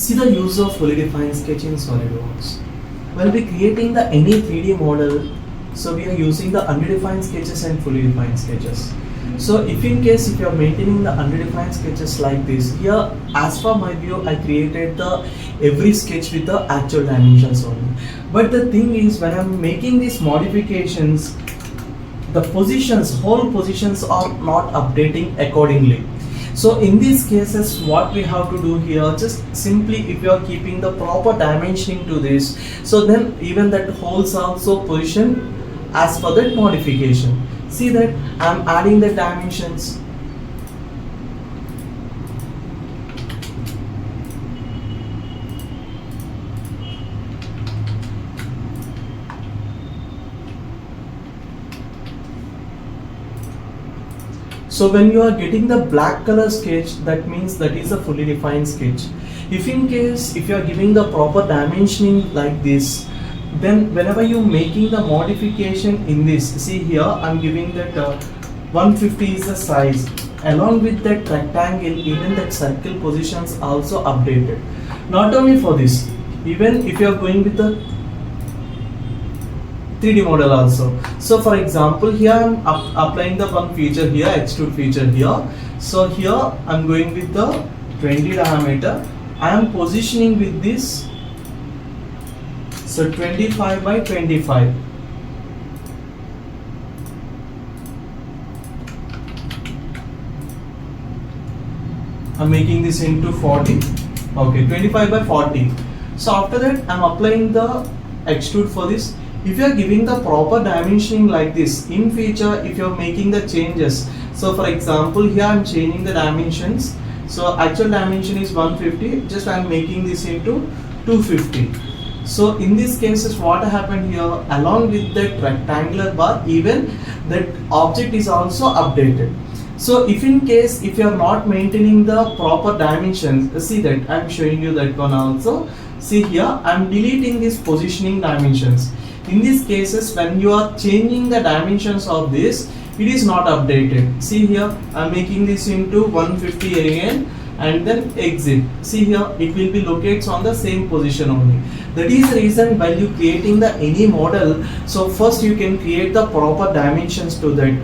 See the use of fully defined sketch in SolidWorks. When we creating the any 3D model, so we are using the undefined sketches and fully defined sketches. So if in case if you are maintaining the undefined sketches like this, here as per my view I created the every sketch with the actual dimensions only. But the thing is when I'm making these modifications, the positions, whole positions are not updating accordingly. So in these cases what we have to do here, just simply if you are keeping the proper dimensioning to this, so then even that holes are also positioned as per that modification. See that I am adding the dimensions. So when you are getting the black color sketch, that means that is a fully defined sketch. If in case if you are giving the proper dimensioning like this, then whenever you making the modification in this, see here I'm giving that 150 is the size. Along with that rectangle, even that circle positions also updated. Not only for this, even if you are going with the 3D model also. So for example, here I'm applying the one feature here, extrude feature here. So here I'm going with the 20 diameter. I am positioning with this. So 25 by 25. I'm making this into 40. Okay, 25 by 40. So after that, I'm applying the extrude for this. If you are giving the proper dimensioning like this, in future, if you are making the changes, so for example, here I am changing the dimensions. So actual dimension is 150, just I am making this into 250. So in these cases, what happened here, along with that rectangular bar, even that object is also updated. So if in case, if you are not maintaining the proper dimensions, see that I am showing you that one also. See here, I am deleting these positioning dimensions. In these cases, when you are changing the dimensions of this, it is not updated. See here, I am making this into 150 again and then exit. See here, it will be located on the same position only. That is the reason while you creating the any model, so first you can create the proper dimensions to that.